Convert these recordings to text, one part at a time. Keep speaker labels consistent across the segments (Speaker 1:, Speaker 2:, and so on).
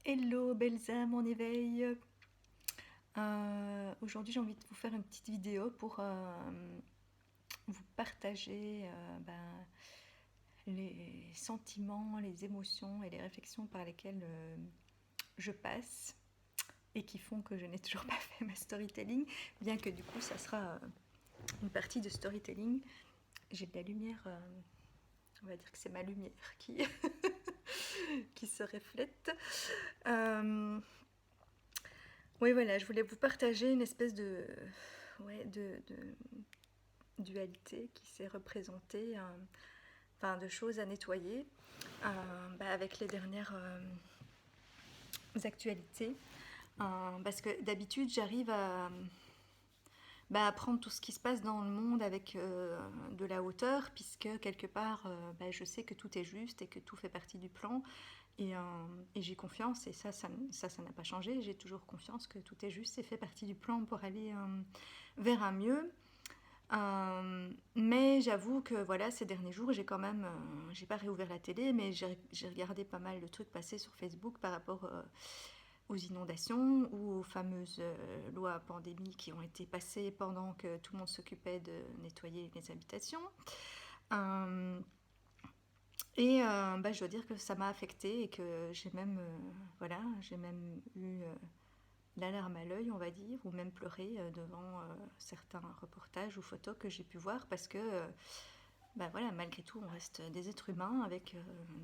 Speaker 1: Hello belles âmes en éveil. Aujourd'hui j'ai envie de vous faire une petite vidéo pour vous partager les sentiments, les émotions et les réflexions par lesquelles je passe et qui font que je n'ai toujours pas fait ma storytelling, bien que du coup ça sera une partie de storytelling. J'ai de la lumière, on va dire que c'est ma lumière qui, qui se reflète. Oui, voilà, je voulais vous partager une espèce de dualité qui s'est représentée, enfin de choses à nettoyer avec les dernières actualités. Parce que d'habitude, j'arrive à prendre tout ce qui se passe dans le monde avec de la hauteur, puisque quelque part, je sais que tout est juste et que tout fait partie du plan. Et j'ai confiance, et ça n'a pas changé. J'ai toujours confiance que tout est juste et fait partie du plan pour aller vers un mieux. Mais j'avoue que voilà, ces derniers jours, j'ai quand même, j'ai pas réouvert la télé, mais j'ai regardé pas mal de trucs passer sur Facebook par rapport aux inondations ou aux fameuses lois pandémie qui ont été passées pendant que tout le monde s'occupait de nettoyer les habitations. Euh, je dois dire que ça m'a affectée et que j'ai même eu la larme à l'œil, on va dire, ou même pleurer devant certains reportages ou photos que j'ai pu voir parce que, malgré tout, on reste des êtres humains avec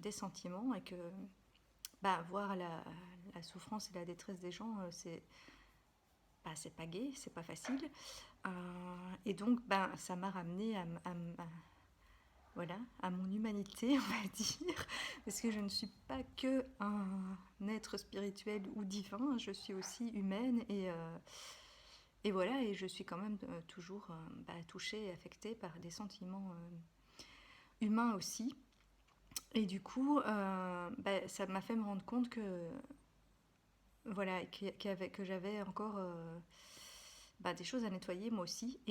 Speaker 1: des sentiments et que voir la souffrance et la détresse des gens, c'est pas gai, c'est pas facile. Et donc, ça m'a ramené voilà, à mon humanité, on va dire, parce que je ne suis pas que un être spirituel ou divin, je suis aussi humaine et voilà, et je suis quand même toujours touchée et affectée par des sentiments humains aussi. Et du coup, ça m'a fait me rendre compte que voilà, que j'avais encore des choses à nettoyer moi aussi.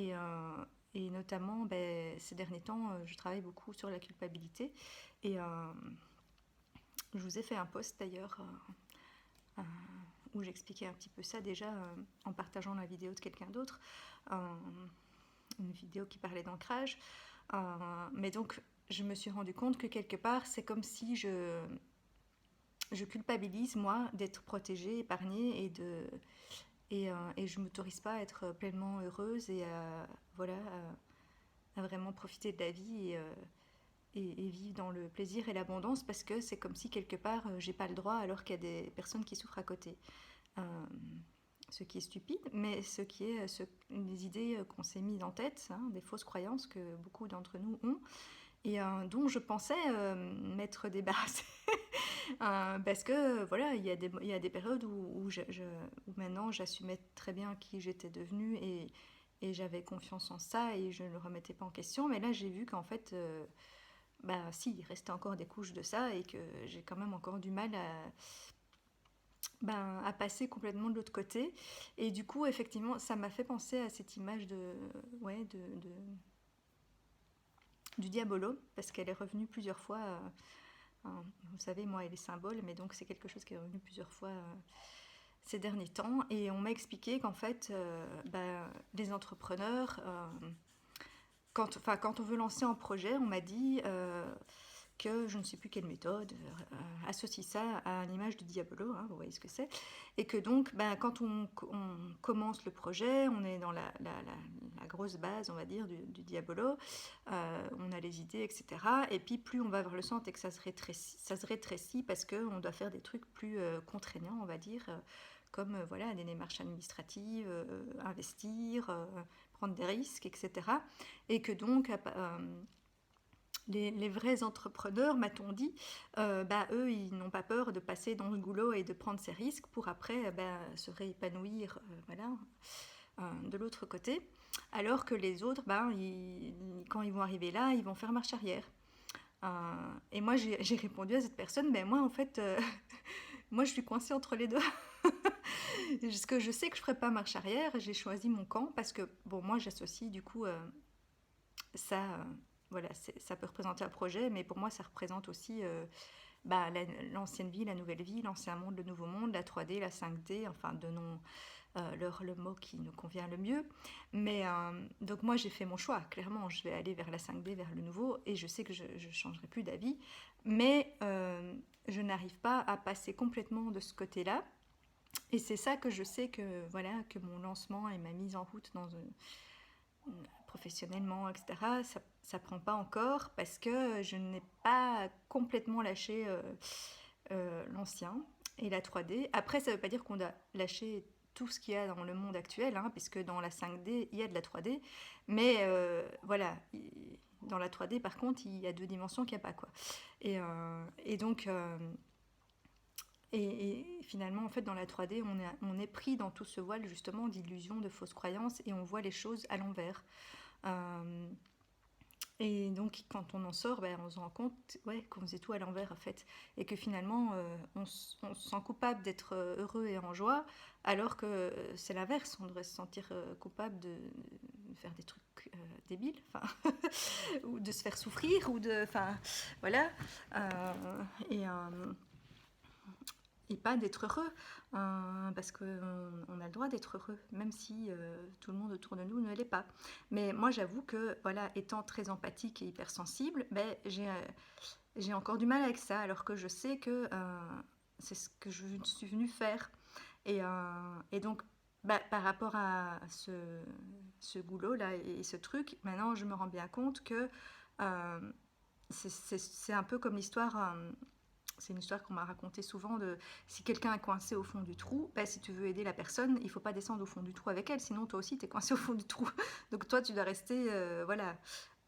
Speaker 1: Et notamment, ces derniers temps, je travaille beaucoup sur la culpabilité. Et je vous ai fait un post d'ailleurs euh, où j'expliquais un petit peu ça déjà en partageant la vidéo de quelqu'un d'autre. Une vidéo qui parlait d'ancrage. Mais donc, je me suis rendu compte que quelque part, c'est comme si je culpabilise, moi, d'être protégée, épargnée et je ne m'autorise pas à être pleinement heureuse et à vraiment profiter de la vie et vivre dans le plaisir et l'abondance parce que c'est comme si quelque part j'ai pas le droit alors qu'il y a des personnes qui souffrent à côté. Euh, ce qui est stupide, mais ce qui est les idées qu'on s'est mises en tête, hein, des fausses croyances que beaucoup d'entre nous ont et dont je pensais m'être débarrassée. Parce que voilà, il y a des périodes où maintenant j'assumais très bien qui j'étais devenue et j'avais confiance en ça et je ne le remettais pas en question. Mais là, j'ai vu qu'en fait, si, il restait encore des couches de ça et que j'ai quand même encore du mal à passer complètement de l'autre côté. Et du coup, effectivement, ça m'a fait penser à cette image du diabolo, parce qu'elle est revenue plusieurs fois. Vous savez, moi, elle est symbole, mais donc c'est quelque chose qui est revenu plusieurs fois ces derniers temps. Et on m'a expliqué qu'en fait, les entrepreneurs, quand on veut lancer un projet, on m'a dit que je ne sais plus quelle méthode associe ça à l'image du diabolo, hein, vous voyez ce que c'est, et que donc quand on commence le projet, on est dans la grosse base, on va dire, du diabolo, on a les idées, etc. Et puis plus on va vers le centre et que ça se rétrécit parce qu'on doit faire des trucs plus contraignants, on va dire, comme voilà, des démarches administratives, investir, prendre des risques, etc. Et que donc les vrais entrepreneurs, m'a-t-on dit, eux, ils n'ont pas peur de passer dans le goulot et de prendre ces risques pour après se réépanouir de l'autre côté. Alors que les autres, quand ils vont arriver là, ils vont faire marche arrière. Et moi, j'ai répondu à cette personne, moi, en fait, moi, je suis coincée entre les deux. Parce que je sais que je ne ferai pas marche arrière, j'ai choisi mon camp parce que, bon, moi, j'associe du coup ça, voilà, ça peut représenter un projet, mais pour moi, ça représente aussi bah, l'ancienne vie, la nouvelle vie, l'ancien monde, le nouveau monde, la 3D, la 5D, enfin donnons le mot qui nous convient le mieux. Mais donc moi j'ai fait mon choix, clairement je vais aller vers la 5D, vers le nouveau, et je sais que je ne changerai plus d'avis, mais je n'arrive pas à passer complètement de ce côté-là. Et c'est ça que je sais que, voilà, que mon lancement et ma mise en route professionnellement, etc., ça prend pas encore parce que je n'ai pas complètement lâché l'ancien et la 3D. Après, ça veut pas dire qu'on doit lâcher tout ce qu'il y a dans le monde actuel, hein, puisque dans la 5D, il y a de la 3D. Mais voilà, dans la 3D, par contre, il y a 2 dimensions qu'il n'y a pas, quoi. Et donc, et finalement, en fait, dans la 3D, on est pris dans tout ce voile, justement, d'illusions, de fausses croyances, et on voit les choses à l'envers. Euh, et donc, quand on en sort, ben, on se rend compte, ouais, qu'on faisait tout à l'envers, en fait. Et que finalement, on se sent coupable d'être heureux et en joie, alors que c'est l'inverse. On devrait se sentir coupable de faire des trucs débiles, enfin, ou de se faire souffrir, ou de. Enfin, voilà. Euh, et. Et pas d'être heureux, parce qu'on on a le droit d'être heureux, même si tout le monde autour de nous ne l'est pas. Mais moi, j'avoue que, voilà, étant très empathique et hypersensible, ben, j'ai encore du mal avec ça, alors que je sais que c'est ce que je suis venue faire. Et donc, bah, par rapport à ce boulot-là et ce truc, maintenant, je me rends bien compte que euh, c'est un peu comme l'histoire. C'est une histoire qu'on m'a racontée souvent de si quelqu'un est coincé au fond du trou, bah, si tu veux aider la personne, il ne faut pas descendre au fond du trou avec elle, sinon toi aussi tu es coincé au fond du trou. Donc toi tu dois rester voilà,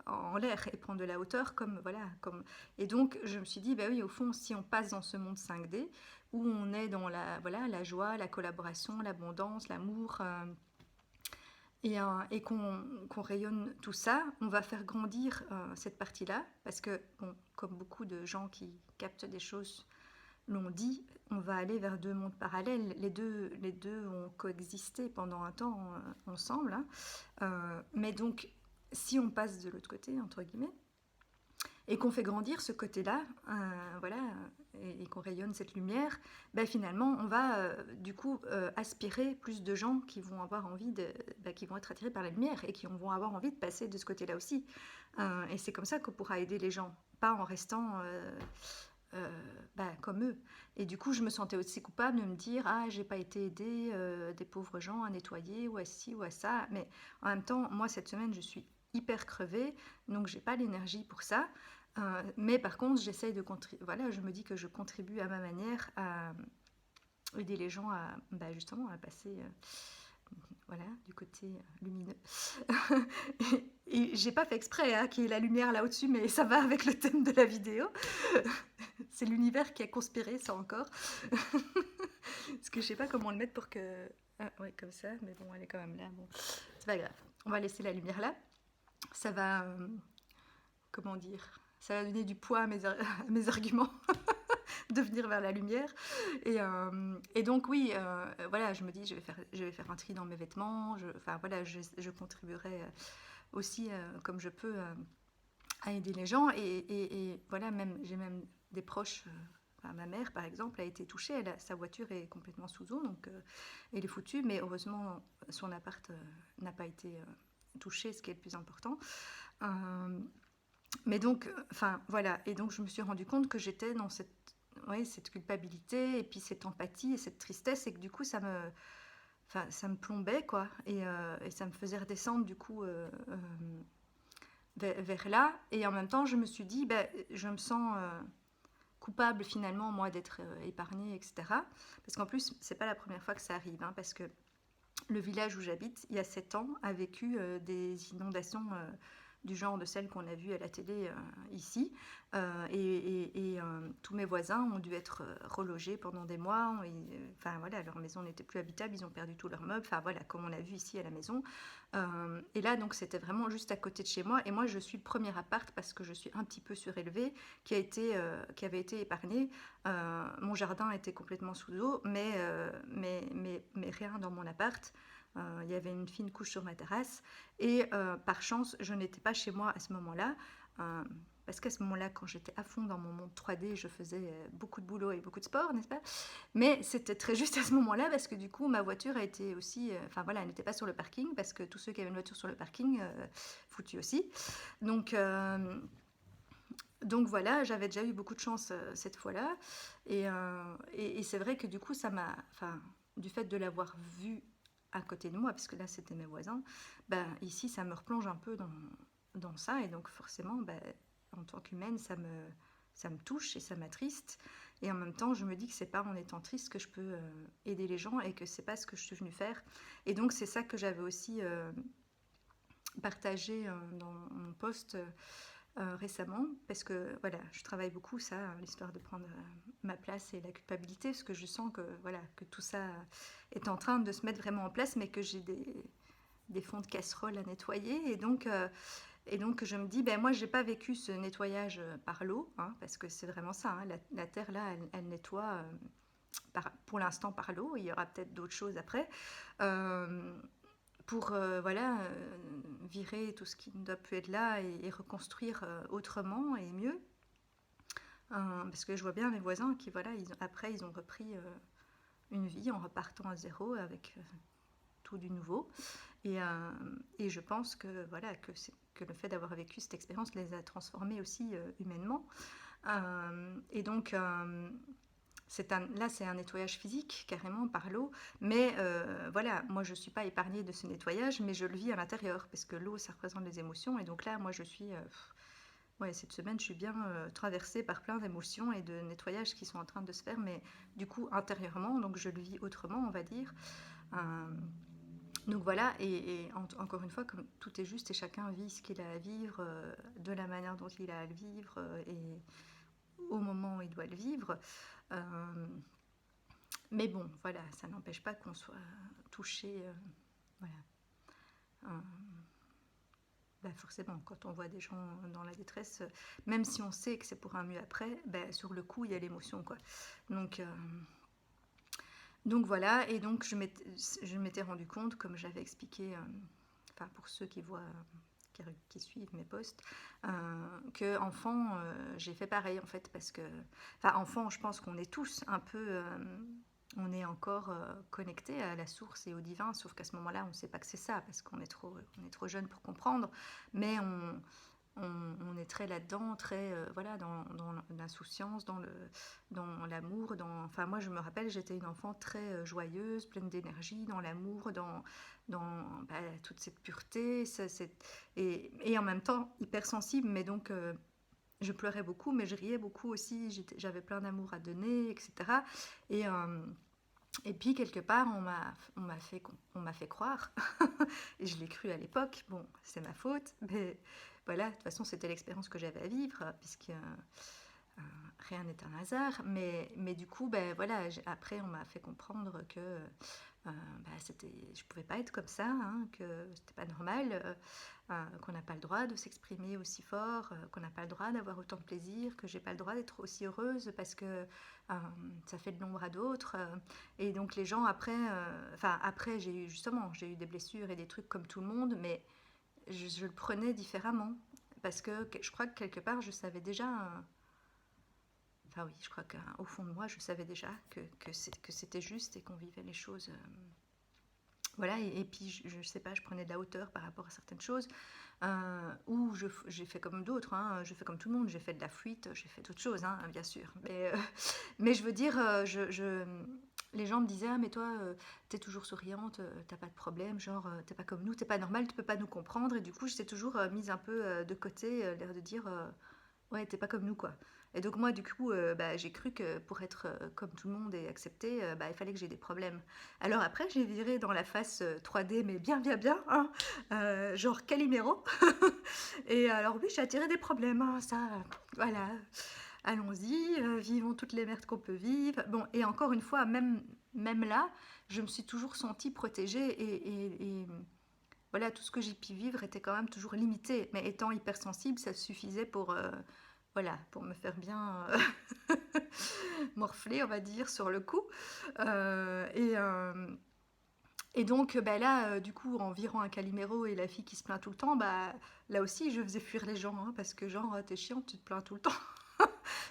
Speaker 1: en l'air et prendre de la hauteur comme voilà comme et donc je me suis dit bah oui au fond si on passe dans ce monde 5D où on est dans la voilà la joie, la collaboration, l'abondance, l'amour et qu'on rayonne tout ça, on va faire grandir cette partie-là, parce que, bon, comme beaucoup de gens qui captent des choses l'ont dit, on va aller vers 2 mondes parallèles. Les deux ont coexisté pendant un temps ensemble. Hein. Mais donc, si on passe de l'autre côté, entre guillemets, et qu'on fait grandir ce côté-là, voilà, et qu'on rayonne cette lumière, ben finalement, on va du coup aspirer plus de gens qui vont avoir envie qui vont être attirés par la lumière et qui vont avoir envie de passer de ce côté-là aussi. Et c'est comme ça qu'on pourra aider les gens, pas en restant comme eux. Et du coup, je me sentais aussi coupable de me dire ah j'ai pas été aidée des pauvres gens à nettoyer ou à ci ou à ça. Mais en même temps, moi cette semaine, je suis hyper crevée, donc j'ai pas l'énergie pour ça. Mais par contre, j'essaye de contribuer. Voilà, je me dis que je contribue à ma manière à aider les gens à justement à passer voilà, du côté lumineux. Et j'ai pas fait exprès hein, qu'il y ait la lumière là au-dessus, mais ça va avec le thème de la vidéo. C'est l'univers qui a conspiré, ça encore. Parce que je sais pas comment le mettre pour que. Ah, ouais, comme ça, mais bon, elle est quand même là. Bon, c'est pas grave. On va laisser la lumière là. Ça va. Comment dire ça va donner du poids à mes arguments de venir vers la lumière. Et donc oui, voilà, je me dis, je vais faire un tri dans mes vêtements. Enfin voilà, je contribuerai aussi comme je peux à aider les gens. Et voilà, j'ai même des proches. Enfin, ma mère, par exemple, a été touchée. Sa voiture est complètement sous eau, donc elle est foutue. Mais heureusement, son appart n'a pas été touché, ce qui est le plus important. Mais donc, enfin voilà, et donc je me suis rendu compte que j'étais dans cette culpabilité et puis cette empathie et cette tristesse et que du coup ça me plombait quoi et ça me faisait redescendre du coup vers là et en même temps je me suis dit je me sens coupable finalement moi d'être épargnée etc parce qu'en plus c'est pas la première fois que ça arrive hein, parce que le village où j'habite il y a 7 ans a vécu des inondations du genre de celles qu'on a vues à la télé ici. Et tous mes voisins ont dû être relogés pendant des mois. Enfin voilà, leur maison n'était plus habitable, ils ont perdu tous leurs meubles. Enfin voilà, comme on a vu ici à la maison. Et là, donc, c'était vraiment juste à côté de chez moi. Et moi, je suis le premier appart parce que je suis un petit peu surélevée qui avait été épargné. Mon jardin était complètement sous eau, mais rien dans mon appart. Il y avait une fine couche sur ma terrasse et par chance je n'étais pas chez moi à ce moment-là parce qu'à ce moment-là, quand j'étais à fond dans mon monde 3D, je faisais beaucoup de boulot et beaucoup de sport, n'est-ce pas? Mais c'était très juste à ce moment-là, parce que du coup, ma voiture a été aussi, enfin voilà, elle n'était pas sur le parking, parce que tous ceux qui avaient une voiture sur le parking, foutus aussi. Donc, donc voilà, j'avais déjà eu beaucoup de chance cette fois-là. Et c'est vrai que du coup, ça m'a, enfin, du fait de l'avoir vu à côté de moi, parce que là c'était mes voisins, ben, ici ça me replonge un peu dans ça. Et donc forcément, ben, en tant qu'humaine, ça me touche et ça m'attriste. Et en même temps, je me dis que c'est pas en étant triste que je peux aider les gens et que c'est pas ce que je suis venue faire. Et donc c'est ça que j'avais aussi partagé dans mon post récemment, parce que voilà, je travaille beaucoup ça, l'histoire de prendre ma place et la culpabilité, parce que je sens que voilà, que tout ça est en train de se mettre vraiment en place, mais que j'ai des fonds de casserole à nettoyer. Et donc je me dis, ben moi j'ai pas vécu ce nettoyage par l'eau, hein, parce que c'est vraiment ça, hein, la terre là, elle nettoie pour l'instant par l'eau. Il y aura peut-être d'autres choses après. Euh, pour voilà, virer tout ce qui ne doit plus être là et reconstruire autrement et mieux. Parce que je vois bien mes voisins qui, voilà, après, ils ont repris une vie en repartant à zéro avec tout du nouveau. Et je pense que, voilà, que le fait d'avoir vécu cette expérience les a transformés aussi humainement. Et donc, là, c'est un nettoyage physique, carrément, par l'eau. Mais voilà, moi, je ne suis pas épargnée de ce nettoyage, mais je le vis à l'intérieur, parce que l'eau, ça représente les émotions. Et donc là, moi, je suis... ouais, cette semaine, je suis bien traversée par plein d'émotions et de nettoyages qui sont en train de se faire, mais du coup, intérieurement, donc je le vis autrement, on va dire. Donc voilà, encore une fois, comme tout est juste et chacun vit ce qu'il a à vivre de la manière dont il a à le vivre et au moment où il doit le vivre. Mais bon, voilà, ça n'empêche pas qu'on soit touché. Voilà. Bah forcément, quand on voit des gens dans la détresse, même si on sait que c'est pour un mieux après, bah sur le coup, il y a l'émotion, quoi. Donc, donc voilà, et donc je m'étais rendu compte, comme j'avais expliqué, enfin pour ceux qui voient, qui suivent mes posts, que enfant, j'ai fait pareil en fait, parce que, enfin enfant, je pense qu'on est tous un peu, on est encore connecté à la source et au divin, sauf qu'à ce moment-là, on ne sait pas que c'est ça, parce qu'on est trop jeune pour comprendre, mais on est très là-dedans, très voilà, dans l'insouciance, dans l'amour. Enfin, moi, je me rappelle, j'étais une enfant très joyeuse, pleine d'énergie, dans l'amour, dans bah, toute cette pureté, et en même temps hypersensible, mais donc je pleurais beaucoup, mais je riais beaucoup aussi, j'avais plein d'amour à donner, etc. Et, euh, et puis, quelque part, on m'a fait croire, et je l'ai cru à l'époque, bon, c'est ma faute, mais voilà, de toute façon, c'était l'expérience que j'avais à vivre, puisque rien n'est un hasard, mais du coup, ben voilà, après, on m'a fait comprendre que bah, je pouvais pas être comme ça, hein, que c'était pas normal, qu'on n'a pas le droit de s'exprimer aussi fort, qu'on n'a pas le droit d'avoir autant de plaisir, que j'ai pas le droit d'être aussi heureuse parce que ça fait de l'ombre à d'autres. Et donc les gens après, enfin après j'ai eu des blessures et des trucs comme tout le monde, mais je le prenais différemment parce que je crois que quelque part je savais déjà. Enfin oui, je crois qu'au fond de moi, je savais déjà que c'était juste et qu'on vivait les choses. Voilà, et puis je sais pas, je prenais de la hauteur par rapport à certaines choses. Ou j'ai fait comme d'autres, hein, je fais comme tout le monde, j'ai fait de la fuite, j'ai fait d'autres choses, hein, bien sûr. Mais je veux dire, les gens me disaient, ah mais toi, t'es toujours souriante, t'as pas de problème, genre, t'es pas comme nous, t'es pas normal, tu peux pas nous comprendre. Et du coup, j'étais toujours mise un peu de côté, l'air de dire, ouais, t'es pas comme nous, quoi. Et donc moi, du coup, bah, j'ai cru que pour être comme tout le monde et accepté, bah, il fallait que j'ai des problèmes. Alors après, j'ai viré dans la face 3D, mais bien, bien, bien, hein, genre Calimero. Et alors oui, j'ai attiré des problèmes, hein, ça, voilà. Allons-y, vivons toutes les merdes qu'on peut vivre. Bon, et encore une fois, même là, je me suis toujours sentie protégée et voilà, tout ce que j'ai pu vivre était quand même toujours limité. Mais étant hypersensible, ça suffisait pour, voilà, pour me faire bien morfler, on va dire, sur le coup. Euh, et, euh, Et donc, là, du coup, en virant un Calimero et la fille qui se plaint tout le temps, là aussi, je faisais fuir les gens, hein, parce que genre, t'es chiante, tu te plains tout le temps.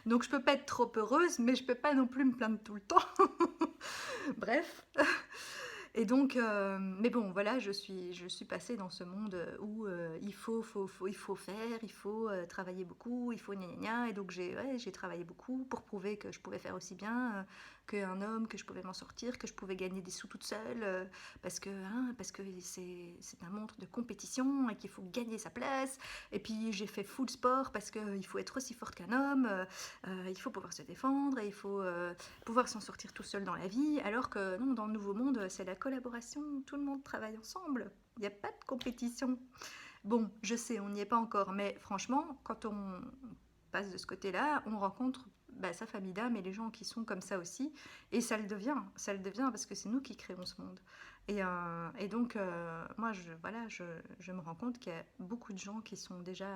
Speaker 1: Donc, je peux pas être trop heureuse, mais je peux pas non plus me plaindre tout le temps. Bref. Et donc, mais bon, voilà, je suis passée dans ce monde où il faut faire, il faut travailler beaucoup, il faut gna gna gna. Et donc, j'ai travaillé beaucoup pour prouver que je pouvais faire aussi bien qu'un homme, que je pouvais m'en sortir, que je pouvais gagner des sous toute seule, parce que c'est un monde de compétition et qu'il faut gagner sa place. Et puis, j'ai fait full sport parce qu'il faut être aussi forte qu'un homme, il faut pouvoir se défendre et il faut pouvoir s'en sortir tout seul dans la vie, alors que non, dans le nouveau monde, c'est la collaboration, tout le monde travaille ensemble, il n'y a pas de compétition. Bon, je sais, on n'y est pas encore, mais franchement, quand on passe de ce côté-là, on rencontre sa famille d'âme et les gens qui sont comme ça aussi, et ça le devient parce que c'est nous qui créons ce monde. Et donc, moi, je me rends compte qu'il y a beaucoup de gens qui sont déjà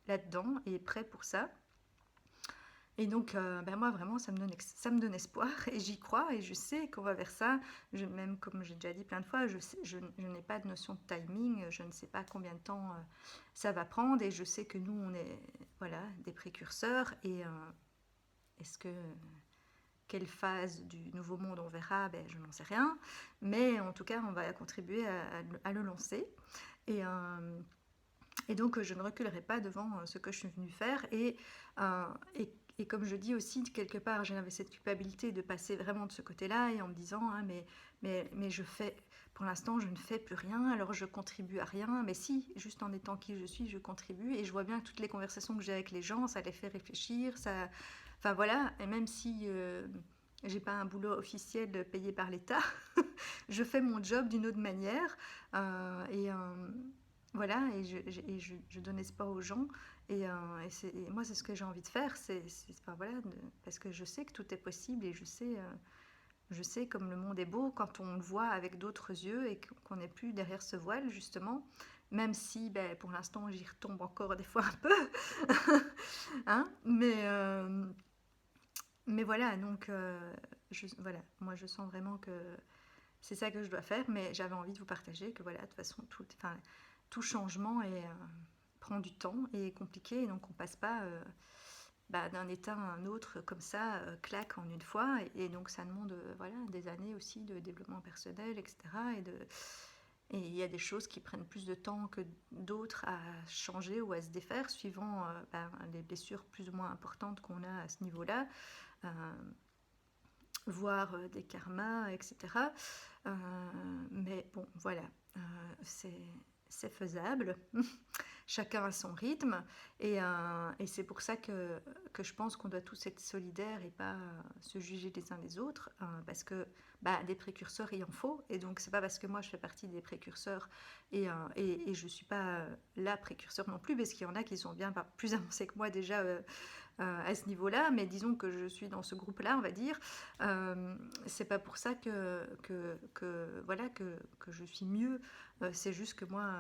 Speaker 1: là-dedans et prêts pour ça. Et donc, moi, vraiment, ça me donne espoir et j'y crois et je sais qu'on va vers ça. Même comme j'ai déjà dit plein de fois, je n'ai pas de notion de timing, je ne sais pas combien de temps ça va prendre et je sais que nous, on est voilà, des précurseurs et est-ce que quelle phase du nouveau monde on verra, je n'en sais rien, mais en tout cas, on va contribuer à le lancer. Et, euh, et donc, je ne reculerai pas devant ce que je suis venue faire. Euh, et, et comme je dis aussi, quelque part, j'avais cette culpabilité de passer vraiment de ce côté-là et en me disant, hein, mais pour l'instant, je ne fais plus rien, alors je contribue à rien. Mais si, juste en étant qui je suis, je contribue. Et je vois bien que toutes les conversations que j'ai avec les gens, ça les fait réfléchir. Enfin voilà, et même si j'ai pas un boulot officiel payé par l'État, je fais mon job d'une autre manière. Et voilà, et je donne espoir aux gens. Et moi, c'est ce que j'ai envie de faire. Enfin, voilà, parce que je sais que tout est possible et je sais comme le monde est beau quand on le voit avec d'autres yeux et qu'on n'est plus derrière ce voile, justement. Même si, pour l'instant, j'y retombe encore des fois un peu. Hein, mais voilà, donc, voilà, moi, je sens vraiment que c'est ça que je dois faire, mais j'avais envie de vous partager que voilà, de toute façon, tout changement prend du temps et est compliqué, et donc on passe pas d'un état à un autre comme ça, claque en une fois, et donc ça demande voilà, des années aussi de développement personnel, etc. Et il y a des choses qui prennent plus de temps que d'autres à changer ou à se défaire, suivant les blessures plus ou moins importantes qu'on a à ce niveau-là. Euh, Voir des karmas, etc. Euh, mais bon, voilà, euh, c'est faisable. Chacun a son rythme. Et c'est pour ça que je pense qu'on doit tous être solidaires et pas se juger les uns les autres. Parce que des précurseurs, il en faut. Et donc, c'est pas parce que moi, je fais partie des précurseurs et je suis pas la précurseur non plus, parce qu'il y en a qui sont bien plus avancés que moi déjà à ce niveau-là, mais disons que je suis dans ce groupe-là, on va dire. C'est pas pour ça voilà, que je suis mieux. C'est juste que moi,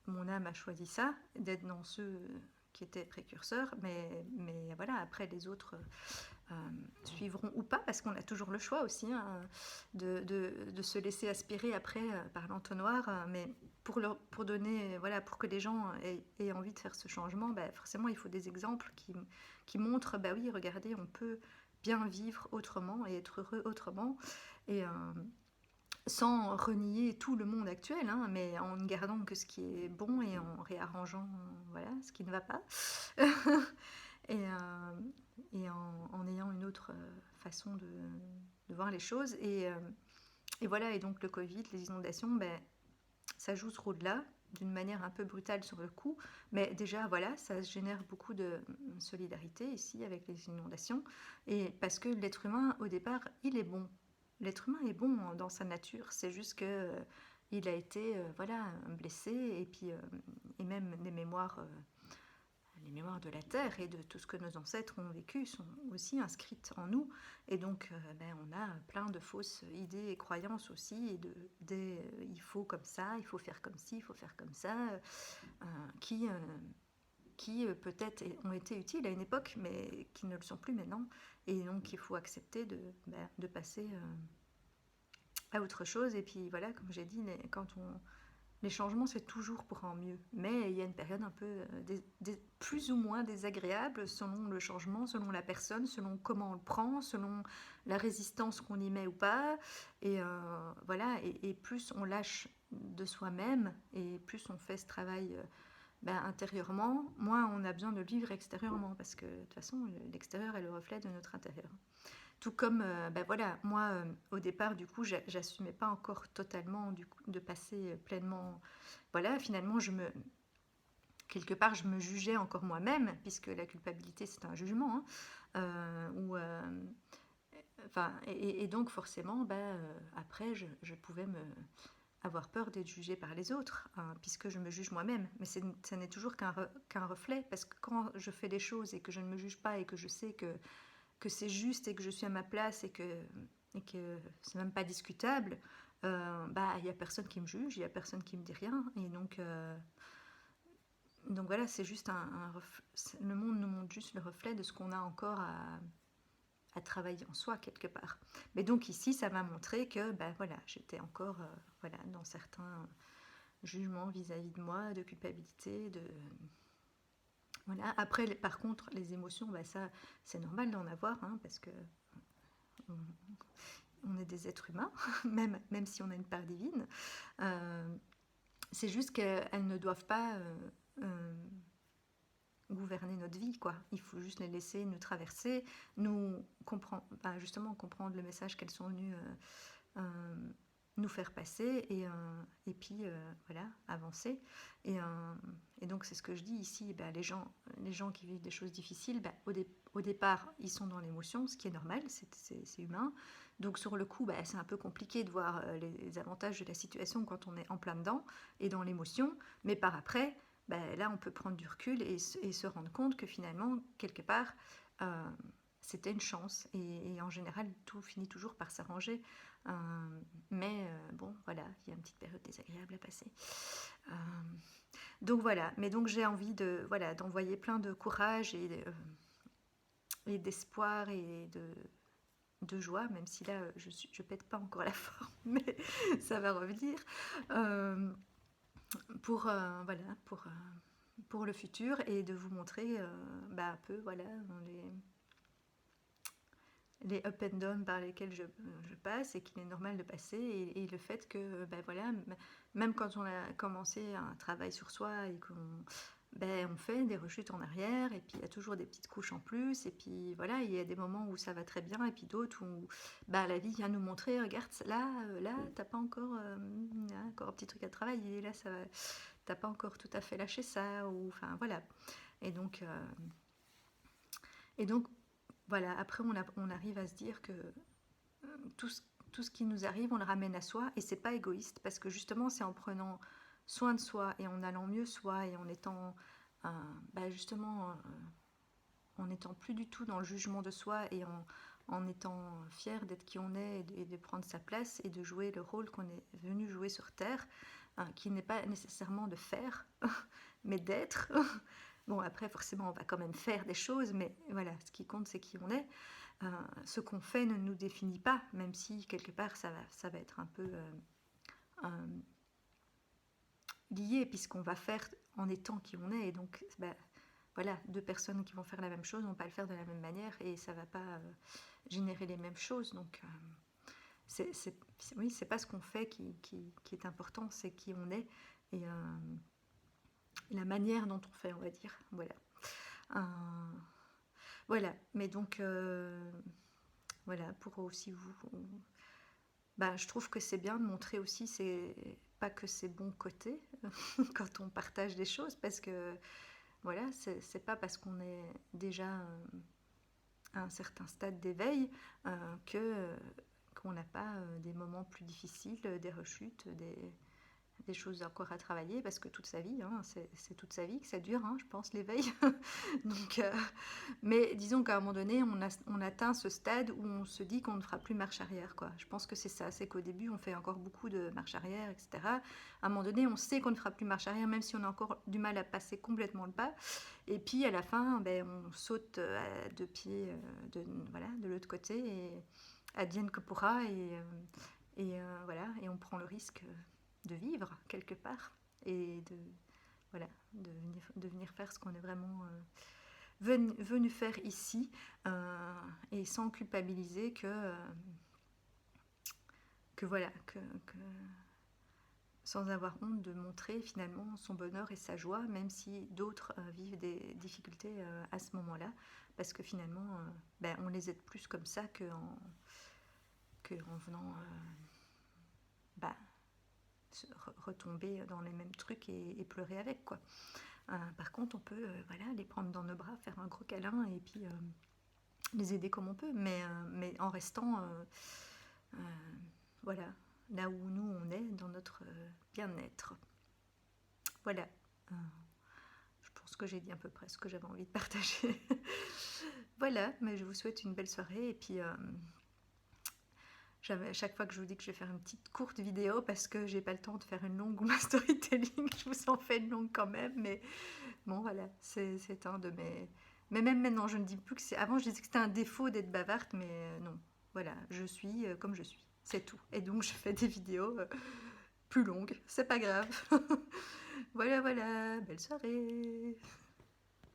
Speaker 1: mon âme a choisi ça, d'être dans ceux qui étaient précurseurs, mais voilà, après les autres suivront ou pas, parce qu'on a toujours le choix aussi hein, de se laisser aspirer après par l'entonnoir, mais pour donner, voilà, pour que les gens aient envie de faire ce changement, forcément il faut des exemples qui montrent, oui, regardez, on peut bien vivre autrement et être heureux autrement, et sans renier tout le monde actuel, hein, mais en ne gardant que ce qui est bon et en réarrangeant voilà, ce qui ne va pas. et en ayant une autre façon de voir les choses. Et voilà, et donc le Covid, les inondations, ça joue ce rôle-là d'une manière un peu brutale sur le coup, mais déjà voilà, ça génère beaucoup de solidarité ici avec les inondations, et parce que l'être humain au départ, il est bon. L'être humain est bon dans sa nature, c'est juste que il a été voilà, blessé, et puis et même les mémoires de la Terre et de tout ce que nos ancêtres ont vécu sont aussi inscrites en nous. Et donc, on a plein de fausses idées et croyances aussi, et il faut comme ça, il faut faire comme ci, il faut faire comme ça, qui, peut-être ont été utiles à une époque, mais qui ne le sont plus maintenant. Et donc, il faut accepter de passer à autre chose. Et puis voilà, comme j'ai dit, les changements, c'est toujours pour en mieux. Mais il y a une période un peu plus ou moins désagréable selon le changement, selon la personne, selon comment on le prend, selon la résistance qu'on y met ou pas. Et voilà, et plus on lâche de soi-même, et plus on fait ce travail intérieurement, moins on a besoin de le vivre extérieurement, parce que de toute façon, l'extérieur est le reflet de notre intérieur. Tout comme, voilà, moi, au départ, du coup, j'assumais pas encore totalement du coup, de passer pleinement. Voilà, finalement, quelque part, je me jugeais encore moi-même, puisque la culpabilité, c'est un jugement, hein, enfin, et donc, forcément, après, je pouvais avoir peur d'être jugée par les autres, hein, puisque je me juge moi-même. Mais ça n'est toujours qu'un reflet, parce que quand je fais des choses et que je ne me juge pas et que je sais que c'est juste et que je suis à ma place et que c'est même pas discutable, il y a personne qui me juge, il y a personne qui me dit rien. Et donc voilà, c'est juste le monde nous montre juste le reflet de ce qu'on a encore à travailler en soi quelque part. Mais donc ici, ça m'a montré que voilà, j'étais encore voilà, dans certains jugements vis-à-vis de moi, de culpabilité, voilà. Après, par contre, les émotions, ça, c'est normal d'en avoir, hein, parce que on est des êtres humains, même si on a une part divine. C'est juste qu'elles ne doivent pas gouverner notre vie, quoi. Il faut juste les laisser nous traverser, justement comprendre le message qu'elles sont venues nous faire passer, et puis voilà, avancer. Et donc c'est ce que je dis ici, les gens qui vivent des choses difficiles, au départ ils sont dans l'émotion, ce qui est normal, c'est humain. Donc sur le coup, c'est un peu compliqué de voir les avantages de la situation quand on est en plein dedans et dans l'émotion, mais par après, là on peut prendre du recul et se rendre compte que finalement, quelque part, c'était une chance, et en général tout finit toujours par s'arranger. Mais bon, voilà, il y a une petite période désagréable à passer. Donc voilà, mais donc j'ai envie d'envoyer plein de courage et d'espoir et de joie, même si là je pète pas encore la forme, mais ça va revenir, voilà, pour le futur, et de vous montrer un peu voilà les up and down par lesquels je passe et qu'il est normal de passer, et le fait que voilà, même quand on a commencé un travail sur soi et qu'on on fait des rechutes en arrière, et puis il y a toujours des petites couches en plus, et puis voilà, il y a des moments où ça va très bien et puis d'autres où la vie vient nous montrer, regarde là t'as pas encore encore un petit truc à travailler, là ça va, t'as pas encore tout à fait lâché ça, ou enfin voilà. Et donc voilà, après on arrive à se dire que tout ce qui nous arrive, on le ramène à soi, et c'est pas égoïste, parce que justement c'est en prenant soin de soi et en allant mieux soi, et en étant justement en n'étant plus du tout dans le jugement de soi, et en étant fier d'être qui on est, et de prendre sa place et de jouer le rôle qu'on est venu jouer sur Terre, qui n'est pas nécessairement de faire, mais d'être. Bon, après, forcément, on va quand même faire des choses, mais voilà, ce qui compte, c'est qui on est. Ce qu'on fait ne nous définit pas, même si quelque part ça va être un peu lié, puisqu'on va faire en étant qui on est. Et donc voilà, deux personnes qui vont faire la même chose vont pas le faire de la même manière, et ça va pas générer les mêmes choses. Donc oui, c'est pas ce qu'on fait qui est important, c'est qui on est, et la manière dont on fait, on va dire. Voilà. Voilà, mais donc voilà, pour aussi je trouve que c'est bien de montrer aussi, c'est pas que ses bons côtés quand on partage des choses, parce que voilà, c'est pas parce qu'on est déjà à un certain stade d'éveil qu'on n'a pas des moments plus difficiles, des rechutes, des choses encore à travailler, parce que toute sa vie, hein, c'est toute sa vie que ça dure, hein, je pense, l'éveil. Donc, mais disons qu'à un moment donné, on atteint ce stade où on se dit qu'on ne fera plus marche arrière, quoi. Je pense que c'est ça, c'est qu'au début, on fait encore beaucoup de marche arrière, etc. À un moment donné, on sait qu'on ne fera plus marche arrière, même si on a encore du mal à passer complètement le pas. Et puis, à la fin, on saute à deux pieds voilà, de l'autre côté, et advienne que pourra, Et voilà, et on prend le risque de vivre quelque part et voilà, de venir faire ce qu'on est vraiment venu faire ici, et sans culpabiliser que voilà, sans avoir honte de montrer finalement son bonheur et sa joie, même si d'autres vivent des difficultés à ce moment-là, parce que finalement, ben, on les aide plus comme ça que en venant bah, retomber dans les mêmes trucs et pleurer avec, quoi. Par contre, on peut voilà, les prendre dans nos bras, faire un gros câlin et puis les aider comme on peut, mais en restant voilà, là où nous on est, dans notre bien-être. Voilà. Je pense que j'ai dit à peu près ce que j'avais envie de partager. Voilà, mais je vous souhaite une belle soirée et puis à chaque fois que je vous dis que je vais faire une petite courte vidéo parce que j'ai pas le temps de faire une longue ou ma storytelling, je vous en fais une longue quand même, mais bon voilà, c'est un de mes... Mais même maintenant, je ne dis plus que c'est... Avant, je disais que c'était un défaut d'être bavarde, mais non. Voilà, je suis comme je suis, c'est tout. Et donc, je fais des vidéos plus longues, c'est pas grave. Voilà, voilà, belle soirée.